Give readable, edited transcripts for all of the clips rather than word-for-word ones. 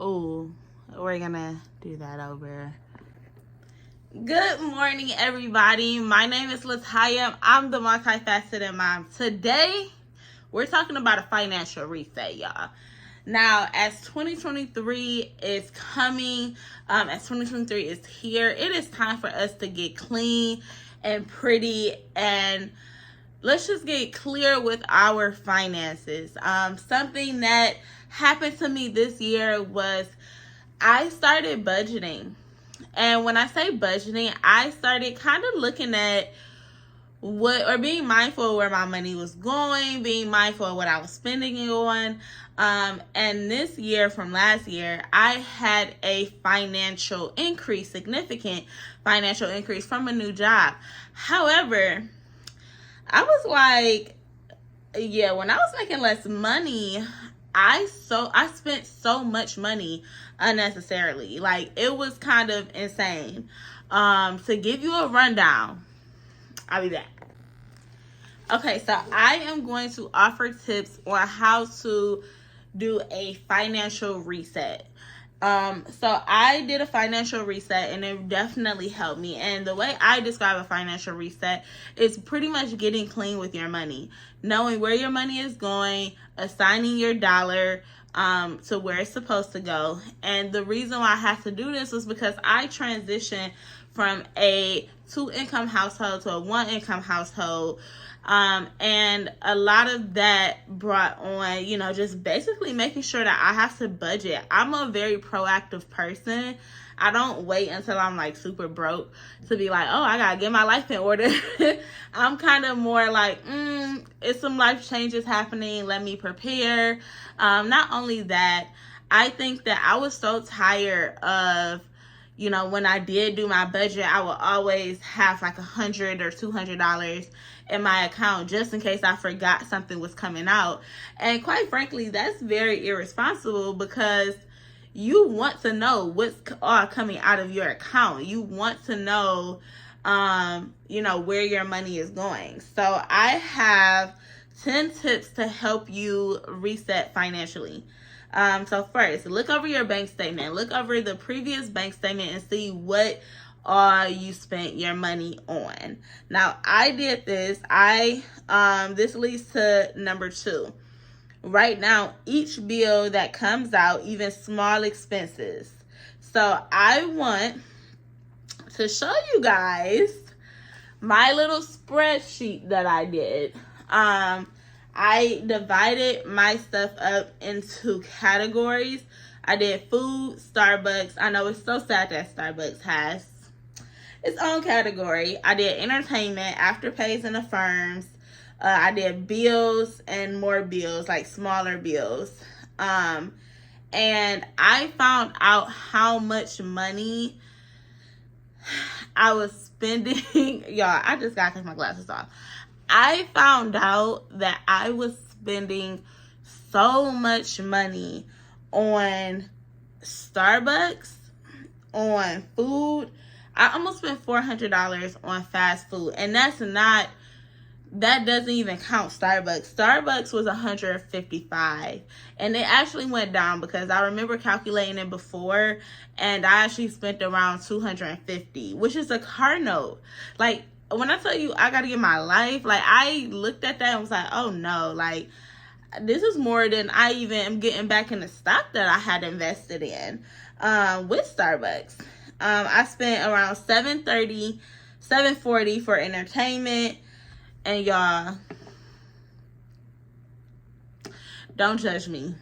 Oh, we're gonna do that over. Good morning, everybody. My name is Lataya. I'm the multifaceted mom. Today, we're talking about a financial reset, y'all. Now, as 2023 is coming, as 2023 is here, it is time for us to get clean and pretty, and let's just get clear with our finances. Something that happened to me this year was I started budgeting. And when I say budgeting, I started kind of looking at being mindful of where my money was going, being mindful of what I was spending it on. And this year from last year, I had a significant financial increase from a new job. However, I was like, when I was making less money, I spent so much money unnecessarily. Like, it was kind of insane. To give you a rundown, I'll be back. Okay, so I am going to offer tips on how to do a financial reset. So I did a financial reset and it definitely helped me. And the way I describe a financial reset is pretty much getting clean with your money, knowing where your money is going, assigning your dollar to where it's supposed to go. And the reason why I had to do this was because I transitioned from a 2-income household to a 1-income household. And a lot of that brought on, just basically making sure that I have to budget. I'm a very proactive person. I don't wait until I'm like super broke to be like, oh, I gotta get my life in order. I'm kind of more like, it's some life changes happening. Let me prepare. Not only that, I think that I was so tired of, when I did do my budget, I would always have like $100 or $200 in my account just in case I forgot something was coming out. And quite frankly, that's very irresponsible because you want to know what's all coming out of your account. You want to know, where your money is going. So I have 10 tips to help you reset financially. So first, look over your bank statement. Look over the previous bank statement and see what you spent your money on. Now, I did this. This leads to number 2. Right now, each bill that comes out, even small expenses. So I want to show you guys my little spreadsheet that I did. I divided my stuff up into categories. I did food, Starbucks. I know it's so sad that Starbucks has its own category. I did entertainment, Afterpays and Affirms. I did bills and more bills, like smaller bills. And I found out how much money I was spending. Y'all, I just gotta take my glasses off. I found out that I was spending so much money on Starbucks, on food. I almost spent $400 on fast food, and that doesn't even count Starbucks. Starbucks was $155, and it actually went down because I remember calculating it before, and I actually spent around $250, which is a car note. Like, when I tell you I gotta get my life, like, I looked at that and was like, oh no, like, this is more than I even am getting back in the stock that I had invested in with Starbucks. I spent around $740 for entertainment. And y'all, don't judge me.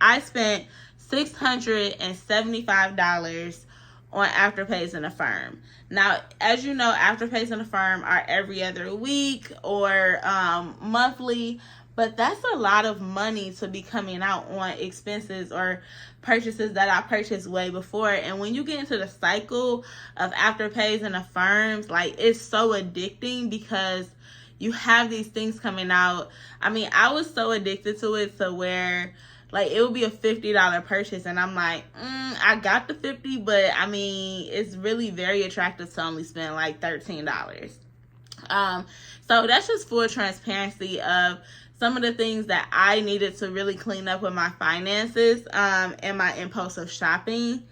I spent $675 on Afterpays and Affirm. Now, as you know, Afterpays and Affirm are every other week or monthly, but that's a lot of money to be coming out on expenses or purchases that I purchased way before. And when you get into the cycle of Afterpays and Affirms, like, it's so addicting because you have these things coming out. I mean, I was so addicted to it to where, like, it would be a $50 purchase, and I'm like, I got the $50, but I mean, it's really very attractive to only spend like $13. So that's just full transparency of some of the things that I needed to really clean up with my finances and my impulsive shopping.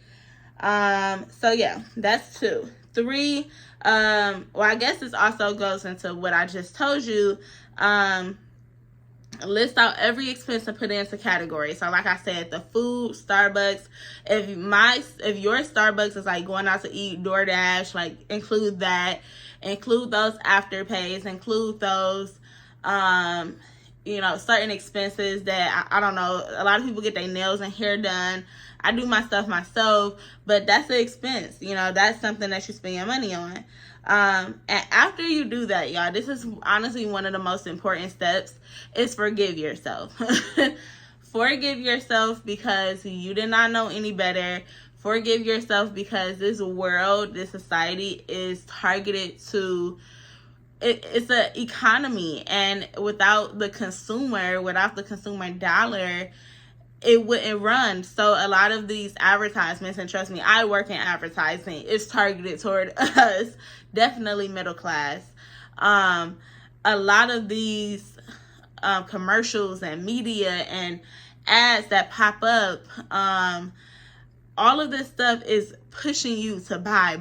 So yeah, that's 2. 3, well, I guess this also goes into what I just told you. List out every expense and put it into categories. So like I said, the food, Starbucks, if your Starbucks is like going out to eat, DoorDash, like include that, include those afterpays, include those certain expenses that I don't know, a lot of people get their nails and hair done. I do my stuff myself, but that's an expense. That's something that you spend your money on. And after you do that, y'all, this is honestly one of the most important steps, is forgive yourself. Forgive yourself because you did not know any better. Forgive yourself because this world, this society is targeted to, it's an economy, and without the consumer dollar, it wouldn't run. So a lot of these advertisements, and trust me, I work in advertising, it's targeted toward us, definitely middle class. A lot of these commercials and media and ads that pop up, all of this stuff is pushing you to buy.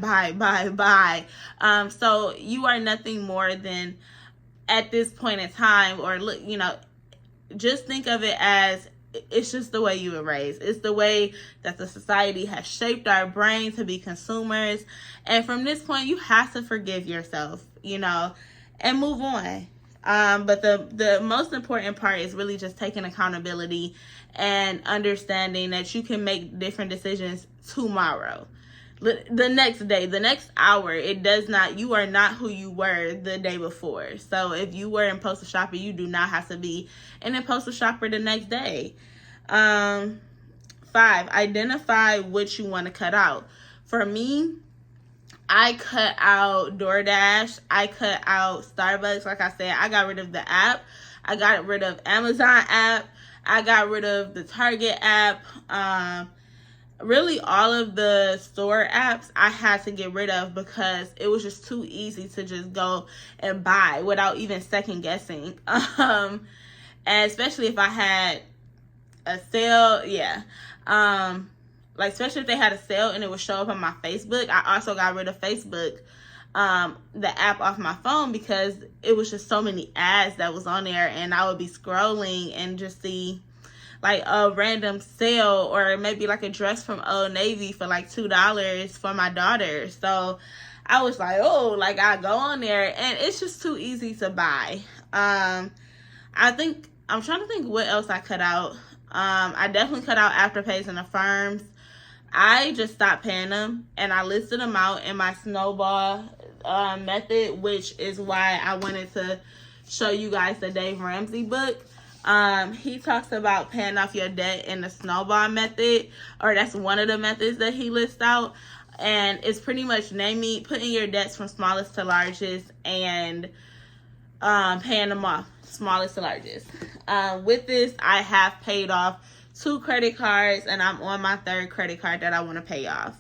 So you are nothing more than, at this point in time, or just think of it as, it's just the way you were raised. It's the way that the society has shaped our brain to be consumers. And from this point, you have to forgive yourself, and move on. But the most important part is really just taking accountability and understanding that you can make different decisions tomorrow, the next day, the next hour. You are not who you were the day before. So if you were impulsive shopping, you do not have to be an impulsive shopper the next day. 5, identify what you want to cut out. For me, I cut out DoorDash. I cut out Starbucks. Like I said, I got rid of the app. I got rid of Amazon app. I got rid of the Target app. Really all of the store apps I had to get rid of because it was just too easy to just go and buy without even second guessing. And especially if I had a sale, especially if they had a sale and it would show up on my Facebook. I also got rid of Facebook, the app, off my phone, because it was just so many ads that was on there, and I would be scrolling and just see like a random sale, or maybe like a dress from Old Navy for like $2 for my daughter. So I was like, I go on there and it's just too easy to buy. I'm trying to think what else I cut out. I definitely cut out Afterpays and Affirms. I just stopped paying them, and I listed them out in my snowball method, which is why I wanted to show you guys the Dave Ramsey book. He talks about paying off your debt in the snowball method, or that's one of the methods that he lists out. And it's pretty much putting your debts from smallest to largest and paying them off, smallest to largest. With this, I have paid off 2 credit cards, and I'm on my 3rd credit card that I want to pay off.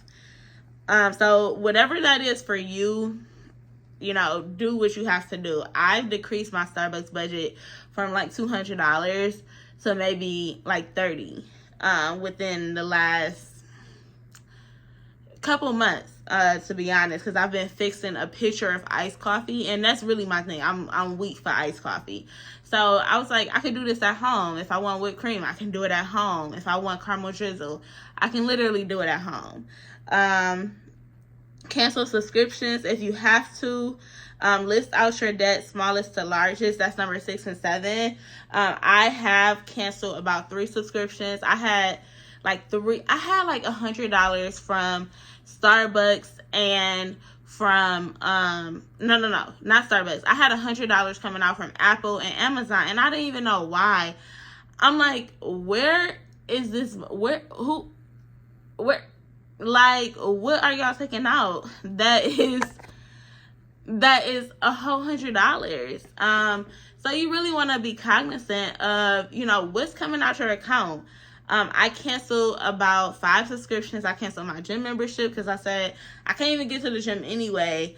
So whatever that is for you, do what you have to do. I've decreased my Starbucks budget from like $200 to maybe like $30 within the last couple months, to be honest, because I've been fixing a pitcher of iced coffee, and that's really my thing. I'm weak for iced coffee. So I was like, I can do this at home. If I want whipped cream, I can do it at home. If I want caramel drizzle, I can literally do it at home. Cancel subscriptions if you have to. List out your debt, smallest to largest. That's number 6 and 7. I have canceled about 3 subscriptions. I had like $100 from Starbucks and from not Starbucks. I had $100 coming out from Apple and Amazon, and I didn't even know why. I'm like, where is this? Where like, what are y'all taking out? That is a whole $100. So you really want to be cognizant of, what's coming out your account. I canceled about 5 subscriptions. I canceled my gym membership because I said I can't even get to the gym anyway.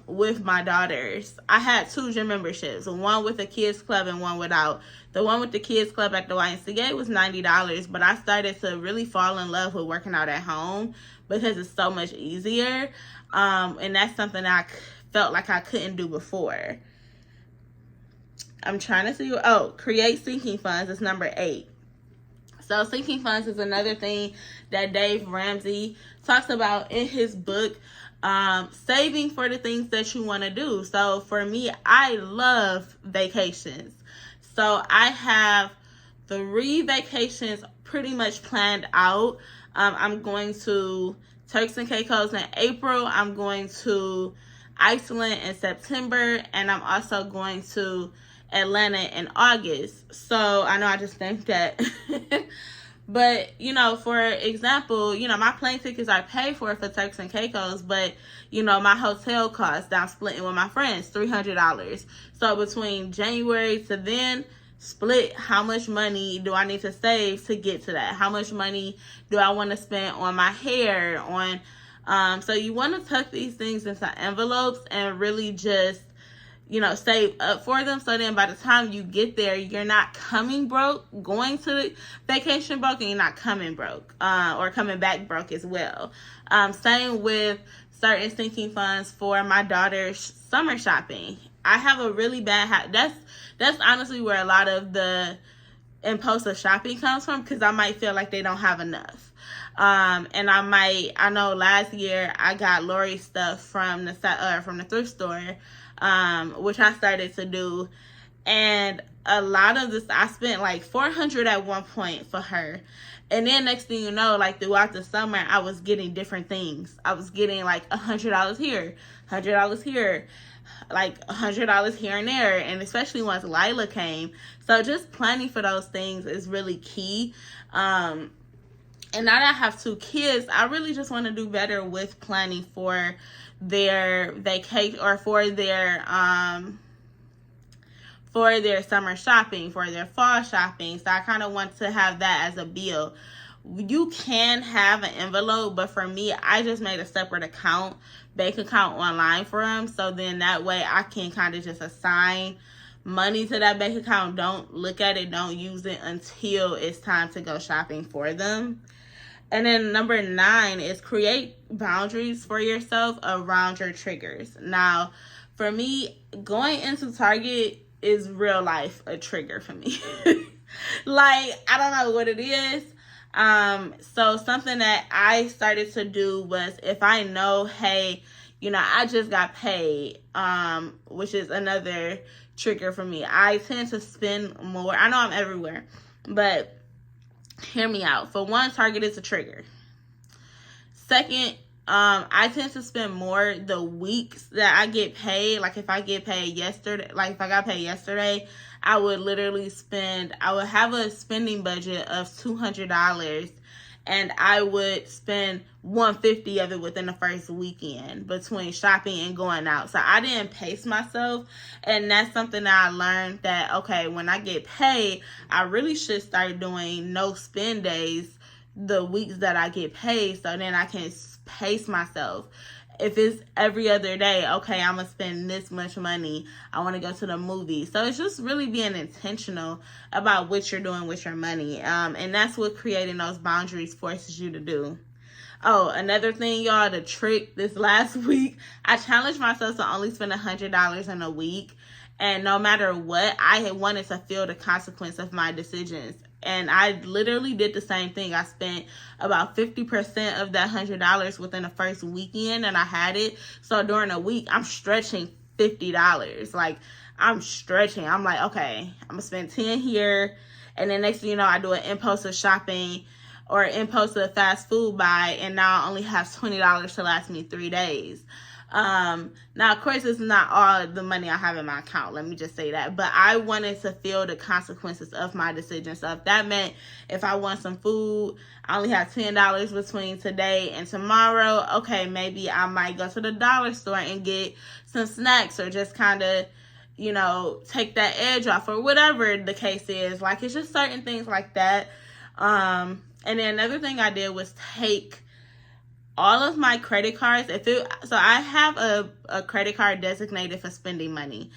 with my daughters. I had 2 gym memberships, one with a kids club and one without. The one with the kids club at the YMCA was $90, but I started to really fall in love with working out at home because it's so much easier. And that's something I felt like I couldn't do before. I'm trying to see. Create sinking funds is number 8. So sinking funds is another thing that Dave Ramsey talks about in his book, saving for the things that you want to do. So for me, I love vacations. So I have 3 vacations pretty much planned out. I'm going to Turks and Caicos in April. I'm going to Iceland in September. And I'm also going to Atlanta in August. So I know I just think that. But, for example, my plane tickets are paid for Turks and Caicos, but, my hotel costs, I'm splitting with my friends, $300. So between January to then, split how much money do I need to save to get to that? How much money do I want to spend on my hair, so you want to tuck these things into envelopes and really just save up for them. So then by the time you get there, you're not coming broke, going to the vacation broke, and you're not coming broke, or coming back broke as well. Same with certain sinking funds for my daughter's summer shopping. I have a really bad habit. That's honestly where a lot of the impulsive shopping comes from, because I might feel like they don't have enough. And I know last year I got Lori stuff from the thrift store, which I started to do, and a lot of this, I spent like $400 at one point for her, and then next thing you know, like throughout the summer, I was getting different things. I was getting like $100 here, $100 here, like $100 here and there, and especially once Lila came. So just planning for those things is really key. And now that I have 2 kids, I really just want to do better with planning for their vacation, or for their summer shopping, for their fall shopping. So I kind of want to have that as a bill. You can have an envelope, but for me, I just made a separate bank account online for them. So then that way I can kind of just assign money to that bank account. Don't look at it, don't use it until it's time to go shopping for them. And then number 9 is create boundaries for yourself around your triggers. Now, for me, going into Target is real life a trigger for me. Like, I don't know what it is. So something that I started to do was, if I know, hey, I just got paid, which is another trigger for me. I tend to spend more. I know I'm everywhere, but hear me out. For one, Target is a trigger. Second, I tend to spend more the weeks that I get paid. Like if I got paid yesterday, I would have a spending budget of $200, and I would spend $150 of it within the first weekend between shopping and going out. So I didn't pace myself, and that's something that I learned, that okay, when I get paid, I really should start doing no spend days the weeks that I get paid, so then I can pace myself. If it's every other day, okay, I'm gonna spend this much money, I want to go to the movies. So it's just really being intentional about what you're doing with your money, and that's what creating those boundaries forces you to do. Oh, another thing, y'all, the trick, this last week, I challenged myself to only spend $100 in a week, and no matter what, I had wanted to feel the consequence of my decisions. And I literally did the same thing. I spent about 50% of that $100 within the first weekend, and I had it. So during a week, I'm stretching $50. Like, I'm stretching. I'm like, okay, I'm going to spend 10 here. And then next thing you know, I do an impulsive shopping or impulsive fast food buy, and now I only have $20 to last me 3 days. Now, of course, it's not all the money I have in my account. Let me just say that. But I wanted to feel the consequences of my decision. So if that meant if I want some food, I only have $10 between today and tomorrow, okay, maybe I might go to the dollar store and get some snacks, or just kind of, take that edge off, or whatever the case is. Like, it's just certain things like that. And then another thing I did was take all of my credit cards, so I have a credit card designated for spending money.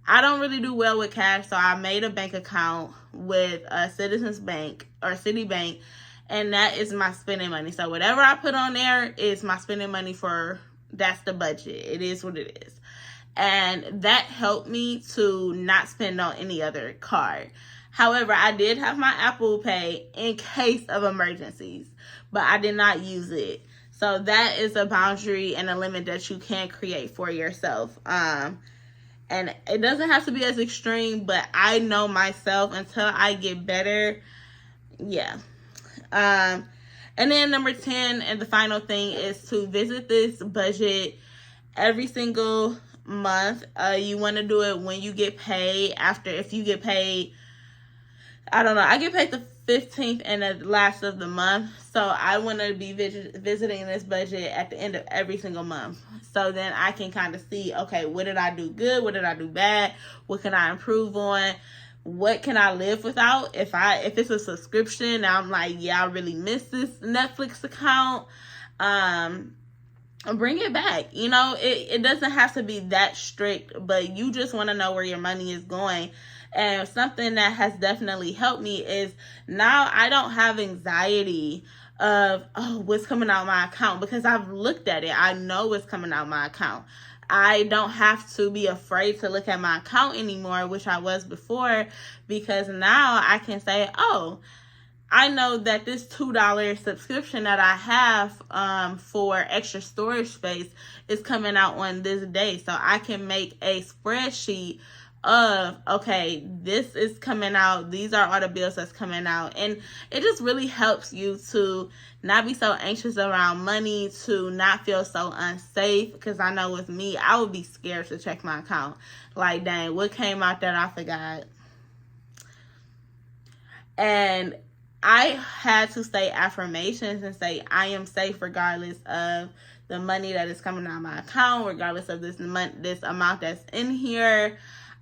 I don't really do well with cash, so I made a bank account with Citizens Bank or Citibank, and that is my spending money. So whatever I put on there is my spending money for, that's the budget. It is what it is. And that helped me to not spend on any other card. However, I did have my Apple Pay in case of emergencies, but I did not use it. So that is a boundary and a limit that you can create for yourself. And it doesn't have to be as extreme, but I know myself, until I get better, yeah. And then number 10, and the final thing, is to visit this budget every single month. You want to do it when you get paid. If you get paid, I don't know, I get paid the 15th and the last of the month, so I want to be visiting this budget at the end of every single month, so then I can kind of see, okay, what did I do good, what did I do bad, what can I improve on, what can I live without. If it's a subscription, I'm like, yeah, I really miss this Netflix account, bring it back. It doesn't have to be that strict, but you just want to know where your money is going. And something that has definitely helped me is now I don't have anxiety of, oh, what's coming out of my account, because I've looked at it. I know what's coming out of my account. I don't have to be afraid to look at my account anymore, which I was before, because now I can say, oh, I know that this $2 subscription that I have for extra storage space is coming out on this day. So I can make a spreadsheet of, okay, this is coming out, these are all the bills that's coming out. And it just really helps you to not be so anxious around money, to not feel so unsafe, because I know with me, I would be scared to check my account. Like, dang, what came out that I forgot? And I had to say affirmations and say, I am safe regardless of the money that is coming out of my account, regardless of this amount that's in here.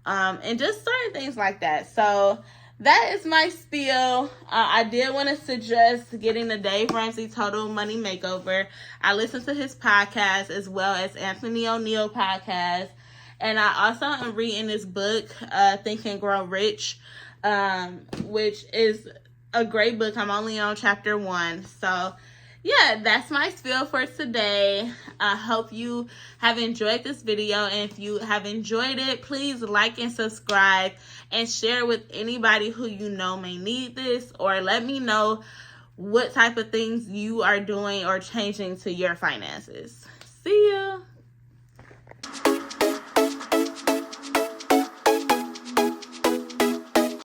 And just certain things like that. So that is my spiel. I did want to suggest getting the Dave Ramsey Total Money Makeover. I listened to his podcast as well as Anthony O'Neill podcast. And I also am reading this book, Think and Grow Rich, which is a great book. I'm only on chapter 1. So yeah, that's my spiel for today. I hope you have enjoyed this video. And if you have enjoyed it, please like and subscribe and share with anybody who you know may need this, or let me know what type of things you are doing or changing to your finances. See ya.